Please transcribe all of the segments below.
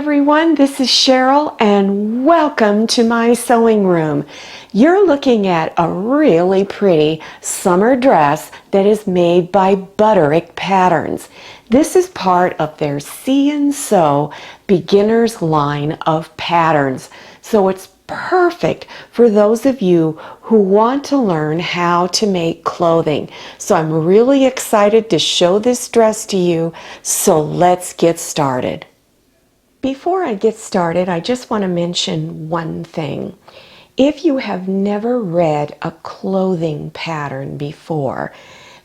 everyone, this is Cheryl and welcome to my sewing room. You're looking at a really pretty summer dress that is made by Butterick Patterns. This is part of their See Sew beginners line of patterns. So it's perfect for those of you who want to learn how to make clothing. So I'm really excited to show this dress to you. So let's get started. Before I get started, I just want to mention one thing. If you have never read a clothing pattern before,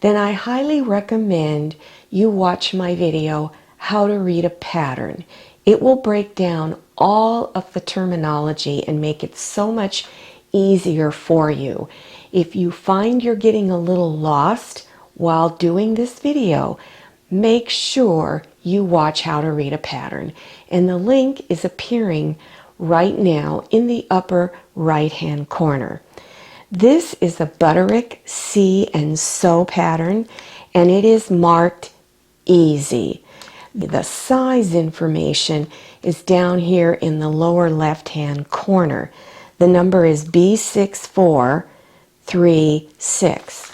then I highly recommend you watch my video, How to Read a Pattern. It will break down all of the terminology and make it so much easier for you. If you find you're getting a little lost while doing this video, make sure you watch How to Read a Pattern. And the link is appearing right now in the upper right hand corner. This is a Butterick See Sew pattern and it is marked easy. The size information is down here in the lower left hand corner. The number is B6436.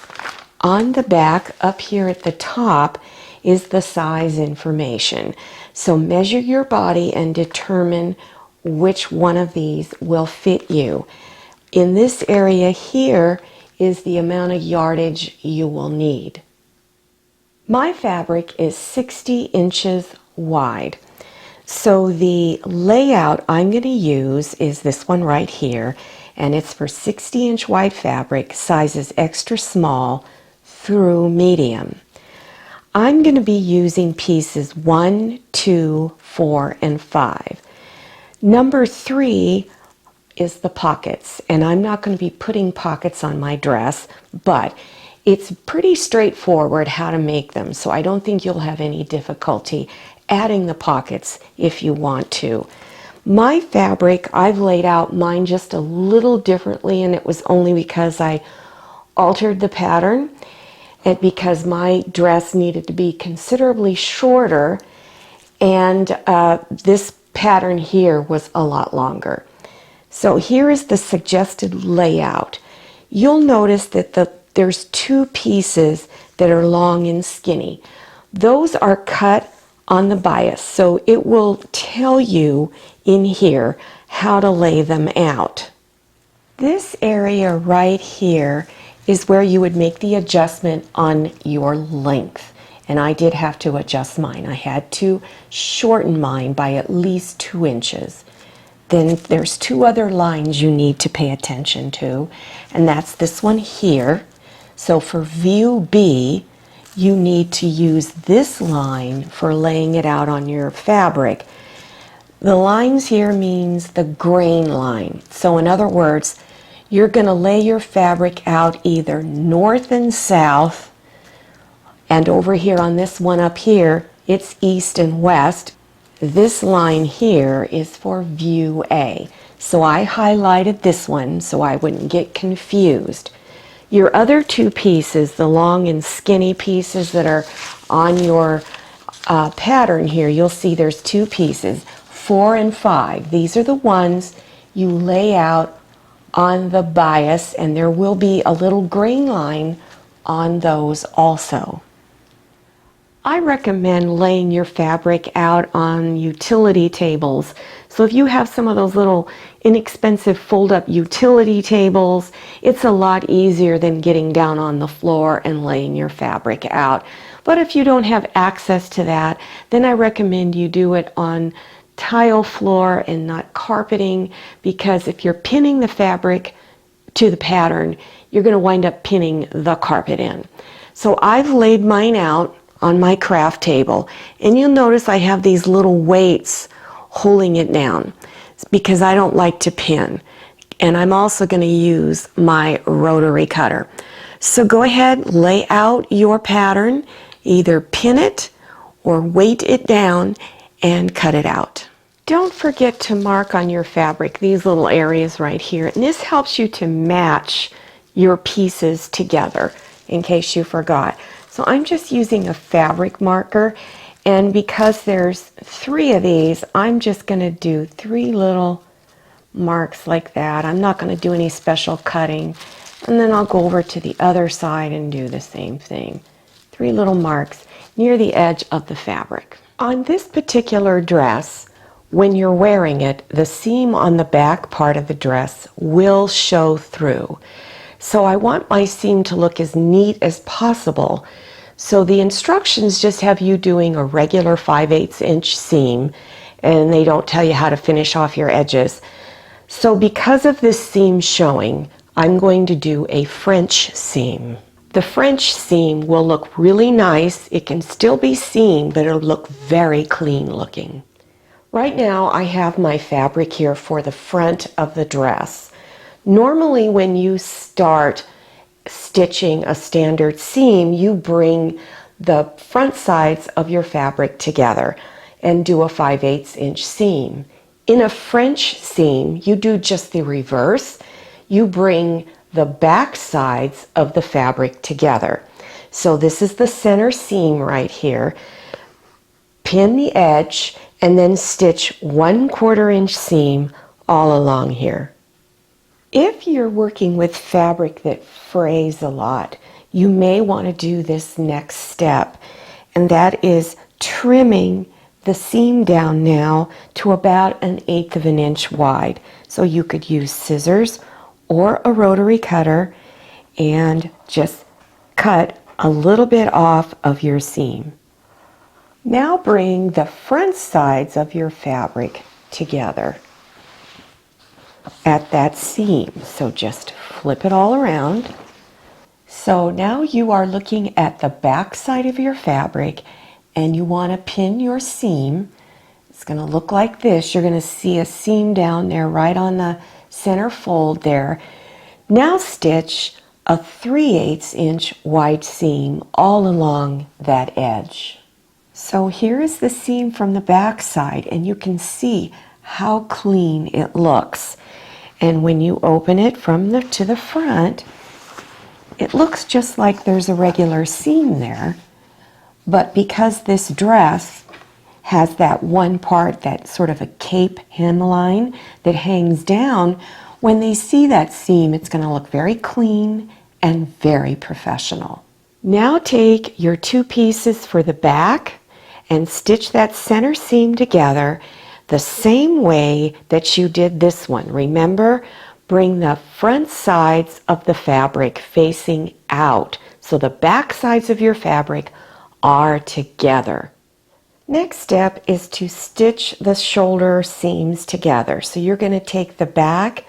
On the back up here at the top is the size information. So measure your body and determine which one of these will fit you. In this area here is the amount of yardage you will need. My fabric is 60 inches wide. So the layout I'm going to use is this one right here, and it's for 60-inch wide fabric, sizes extra small through medium. I'm going to be using pieces 1, 2, 4, and 5. Number 3 is the pockets, and I'm not going to be putting pockets on my dress, but it's pretty straightforward how to make them, so I don't think you'll have any difficulty adding the pockets if you want to. My fabric, I've laid out mine just a little differently, and it was only because I altered the pattern and because my dress needed to be considerably shorter, and this pattern here was a lot longer. So here is the suggested layout. You'll notice that there's two pieces that are long and skinny. Those are cut on the bias, so it will tell you in here how to lay them out. This area right here is where you would make the adjustment on your length. And I did have to adjust mine. I had to shorten mine by at least 2 inches. Then there's 2 other lines you need to pay attention to, and that's this one here. So for view B, you need to use this line for laying it out on your fabric. The lines here means the grain line. So in other words, you're going to lay your fabric out either north and south, and over here on this one up here, it's east and west. This line here is for view A. So I highlighted this one so I wouldn't get confused. Your other 2 pieces, the long and skinny pieces that are on your pattern here, you'll see there's 2 pieces, 4 and 5. These are the ones you lay out on the bias, and there will be a little grain line on those also. I recommend laying your fabric out on utility tables. So if you have some of those little inexpensive fold-up utility tables, it's a lot easier than getting down on the floor and laying your fabric out. But if you don't have access to that, then I recommend you do it on tile floor and not carpeting, because if you're pinning the fabric to the pattern, you're going to wind up pinning the carpet in. So I've laid mine out on my craft table, and you'll notice I have these little weights holding it down. It's because I don't like to pin, and I'm also going to use my rotary cutter. So go ahead, lay out your pattern, either pin it or weight it down and cut it out. Don't forget to mark on your fabric these little areas right here, and this helps you to match your pieces together in case you forgot. So I'm just using a fabric marker, And because there's 3 of these, I'm just going to do 3 little marks like that. I'm not going to do any special cutting. And then I'll go over to the other side and do the same thing. 3 little marks near the edge of the fabric. On this particular dress, when you're wearing it, the seam on the back part of the dress will show through. So I want my seam to look as neat as possible. So the instructions just have you doing a regular 5/8 inch seam, and they don't tell you how to finish off your edges. So because of this seam showing, I'm going to do a French seam. The French seam will look really nice. It can still be seen, but it'll look very clean looking. Right now I have my fabric here for the front of the dress. Normally when you start stitching a standard seam, you bring the front sides of your fabric together and do a 5/8 inch seam. In a French seam, you do just the reverse. You bring the back sides of the fabric together. So this is the center seam right here. Pin the edge and then stitch 1/4 inch seam all along here. If you're working with fabric that frays a lot, you may want to do this next step, and that is trimming the seam down now to about 1/8 of an inch wide. So you could use scissors or a rotary cutter and just cut a little bit off of your seam. Now bring the front sides of your fabric together at that seam. So just flip it all around. So now you are looking at the back side of your fabric and you want to pin your seam. It's going to look like this. You're going to see a seam down there right on the center fold there. Now stitch a 3/8 inch wide seam all along that edge. So here is the seam from the back side, and you can see how clean it looks. And when you open it to the front, it looks just like there's a regular seam there. But because this dress has that one part, that sort of a cape hemline that hangs down, when they see that seam, it's going to look very clean and very professional. Now take your 2 pieces for the back and stitch that center seam together the same way that you did this one. Remember, bring the front sides of the fabric facing out so the back sides of your fabric are together. Next step is to stitch the shoulder seams together. So you're going to take the back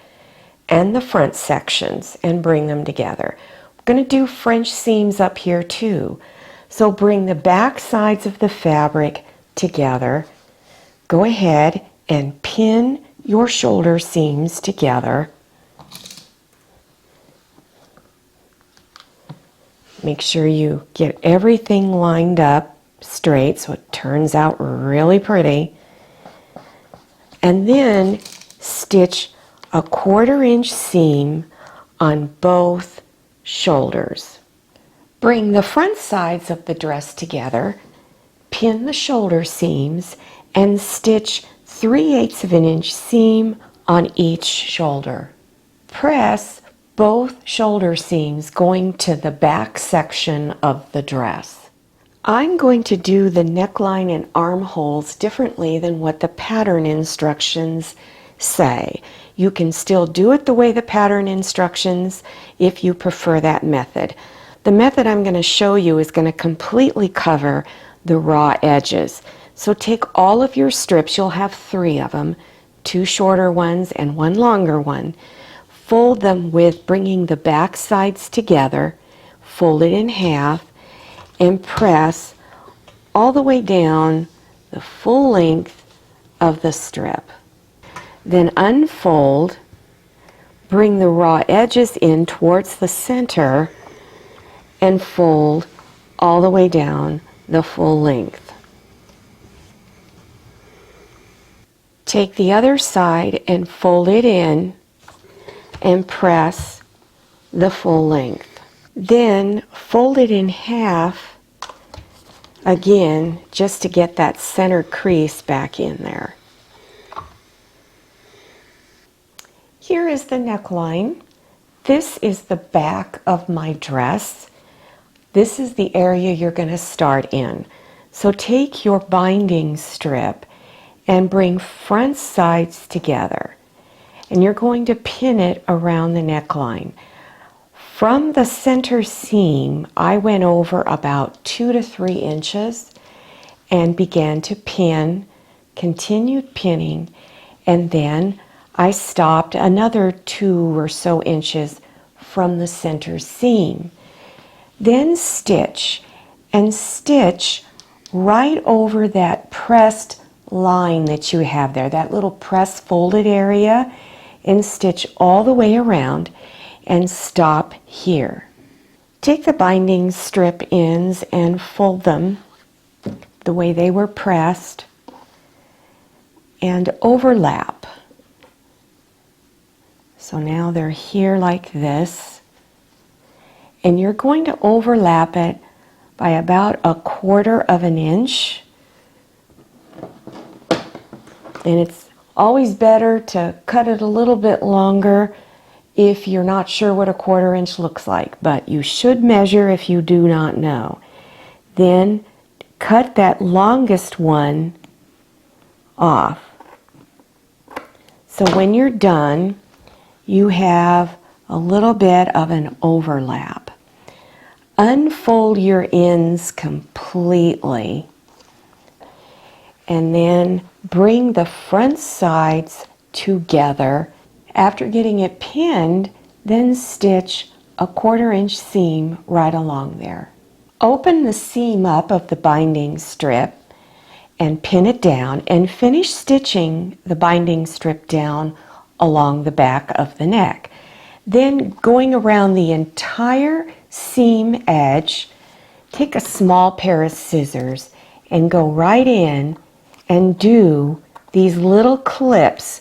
and the front sections and bring them together. We're going to do French seams up here too. So bring the back sides of the fabric together. Go ahead and pin your shoulder seams together. Make sure you get everything lined up straight so it turns out really pretty. And then stitch a 1/4 inch seam on both shoulders. Bring the front sides of the dress together, pin the shoulder seams, and stitch 3/8 of an inch seam on each shoulder. Press both shoulder seams going to the back section of the dress. I'm going to do the neckline and armholes differently than what the pattern instructions say. You can still do it the way the pattern instructions if you prefer that method. The method I'm going to show you is going to completely cover the raw edges. So take all of your strips, you'll have 3 of them, 2 shorter ones and 1 longer one. Fold them with bringing the back sides together, fold it in half, and press all the way down the full length of the strip. Then unfold, bring the raw edges in towards the center, and fold all the way down the full length. Take the other side and fold it in and press the full length. Then fold it in half Again, just to get that center crease back in there. Here is the neckline. This is the back of my dress. This is the area you're going to start in. So take your binding strip and bring front sides together. And you're going to pin it around the neckline. From the center seam, I went over about 2 to 3 inches and began to pin, continued pinning, and then I stopped another 2 or so inches from the center seam. Then stitch, and stitch right over that pressed line that you have there, that little press folded area, and stitch all the way around and stop here. Take the binding strip ends and fold them the way they were pressed and overlap. So now they're here like this, and you're going to overlap it by about 1/4 of an inch. And it's always better to cut it a little bit longer if you're not sure what 1/4 inch looks like, but you should measure if you do not know. Then cut that longest one off. So when you're done, you have a little bit of an overlap. Unfold your ends completely and then bring the front sides together. After getting it pinned, then stitch a 1/4 inch seam right along there. Open the seam up of the binding strip and pin it down and finish stitching the binding strip down along the back of the neck. Then going around the entire seam edge, take a small pair of scissors and go right in and do these little clips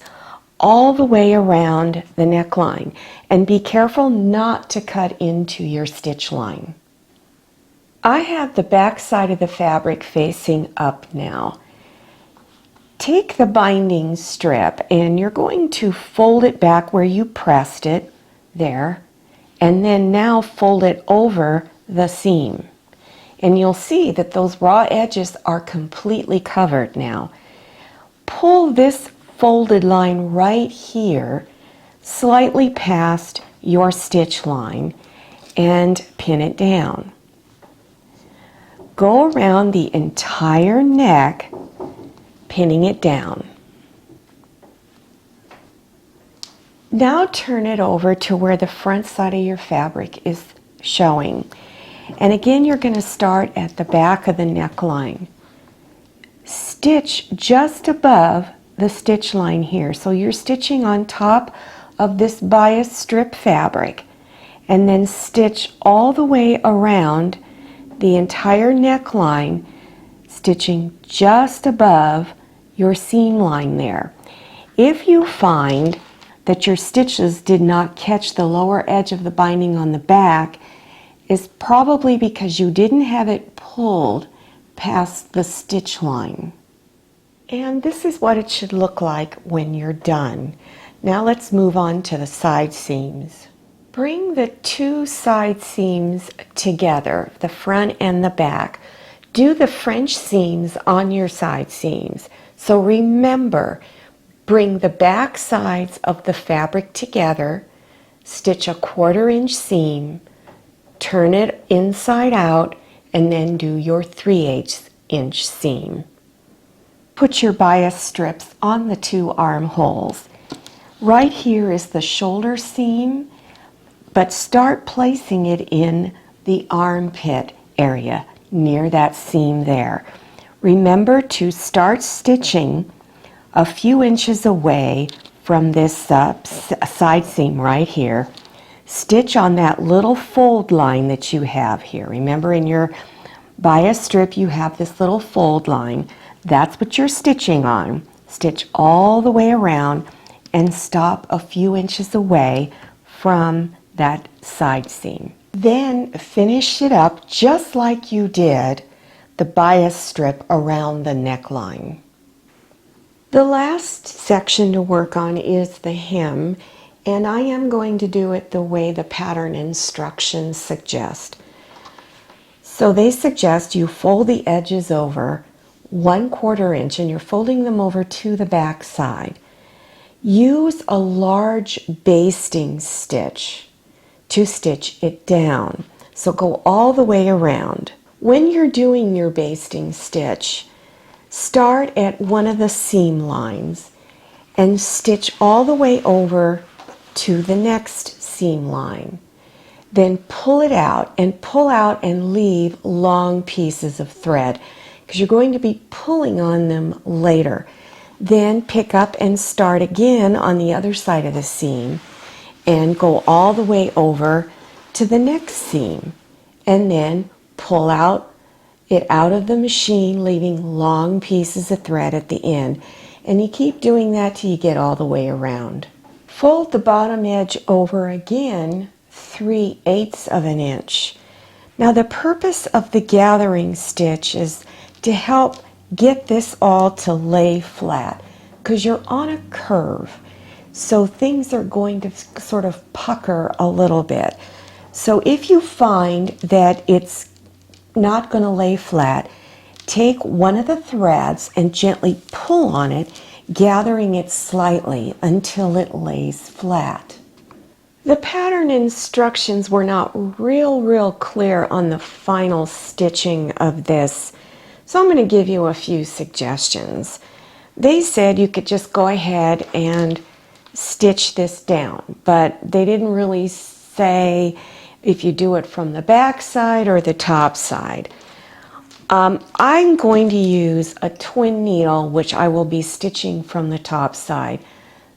all the way around the neckline. And be careful not to cut into your stitch line. I have the back side of the fabric facing up now. Take the binding strip and you're going to fold it back where you pressed it, there, and then now fold it over the seam. And you'll see that those raw edges are completely covered now. Pull this folded line right here, slightly past your stitch line, and pin it down. Go around the entire neck, pinning it down. Now turn it over to where the front side of your fabric is showing. And again, you're going to start at the back of the neckline. Stitch just above the stitch line here. So you're stitching on top of this bias strip fabric, and then stitch all the way around the entire neckline, stitching just above your seam line there. If you find that your stitches did not catch the lower edge of the binding on the back, is probably because you didn't have it pulled past the stitch line. And this is what it should look like when you're done. Now let's move on to the side seams. Bring the 2 side seams together, the front and the back. Do the French seams on your side seams. So remember, bring the back sides of the fabric together, stitch a 1/4 inch seam, turn it inside out, and then do your 3/8 inch seam. Put your bias strips on the 2 armholes. Right here is the shoulder seam, but start placing it in the armpit area near that seam there. Remember to start stitching a few inches away from this side seam right here. Stitch on that little fold line that you have here. Remember, in your bias strip you have this little fold line. That's what you're stitching on. Stitch all the way around and stop a few inches away from that side seam. Then finish it up just like you did the bias strip around the neckline. The last section to work on is the hem, and I am going to do it the way the pattern instructions suggest. So they suggest you fold the edges over 1/4 inch, and you're folding them over to the back side. Use a large basting stitch to stitch it down. So go all the way around. When you're doing your basting stitch, start at one of the seam lines and stitch all the way over to the next seam line. Then pull it out and pull out and leave long pieces of thread because you're going to be pulling on them later. Then pick up and start again on the other side of the seam and go all the way over to the next seam, and then pull it out of the machine, leaving long pieces of thread at the end. And you keep doing that till you get all the way around. Fold the bottom edge over again 3/8 of an inch. Now the purpose of the gathering stitch is to help get this all to lay flat because you're on a curve. So things are going to sort of pucker a little bit. So if you find that it's not going to lay flat, take one of the threads and gently pull on it, gathering it slightly until it lays flat. The pattern instructions were not real clear on the final stitching of this, so I'm going to give you a few suggestions. They said you could just go ahead and stitch this down, but they didn't really say if you do it from the back side or the top side. I'm going to use a twin needle, which I will be stitching from the top side.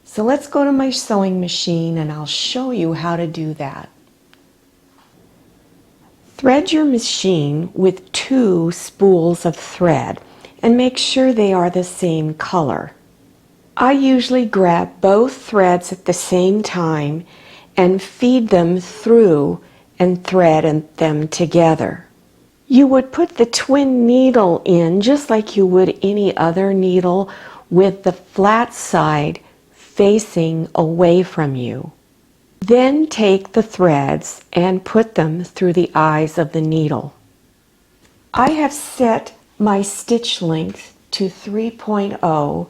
So let's go to my sewing machine and I'll show you how to do that. Thread your machine with 2 spools of thread and make sure they are the same color. I usually grab both threads at the same time and feed them through and thread them together. You would put the twin needle in just like you would any other needle, with the flat side facing away from you. Then take the threads and put them through the eyes of the needle. I have set my stitch length to 3.0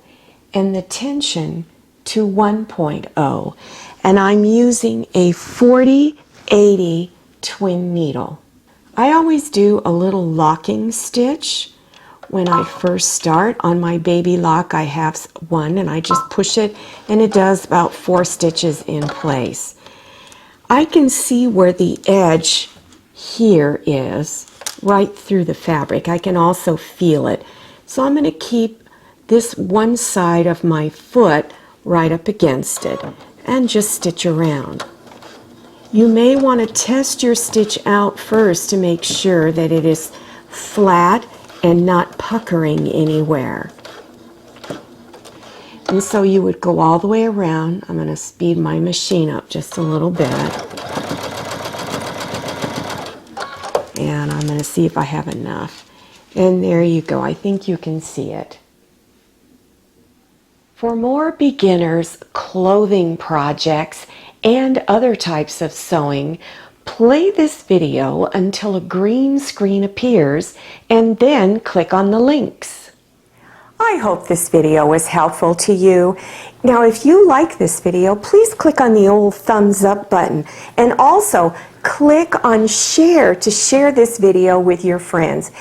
and the tension to 1.0, and I'm using a 40/80 twin needle. I always do a little locking stitch when I first start. On my baby lock I have one, and I just push it and it does about 4 stitches in place. I can see where the edge here is right through the fabric. I can also feel it. So I'm going to keep this one side of my foot right up against it and just stitch around. You may want to test your stitch out first to make sure that it is flat and not puckering anywhere. And so you would go all the way around. I'm going to speed my machine up just a little bit. And I'm going to see if I have enough. And there you go. I think you can see it. For more beginners clothing projects and other types of sewing, play this video until a green screen appears and then click on the links. I hope this video was helpful to you. Now, if you like this video, please click on the old thumbs up button, and also click on share to share this video with your friends.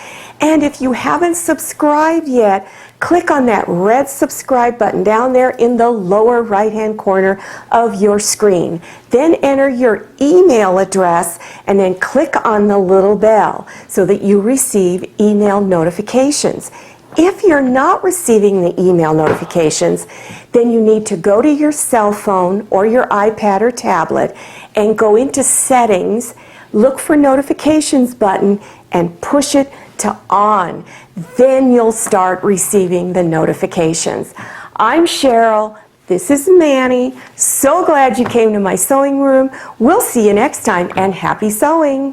And if you haven't subscribed yet, click on that red subscribe button down there in the lower right hand corner of your screen. Then enter your email address and then click on the little bell so that you receive email notifications. If you're not receiving the email notifications, then you need to go to your cell phone or your iPad or tablet and go into settings, look for notifications button and push it to on. Then you'll start receiving the notifications. I'm Cheryl. This is Manny. So glad you came to my sewing room. We'll see you next time, and happy sewing.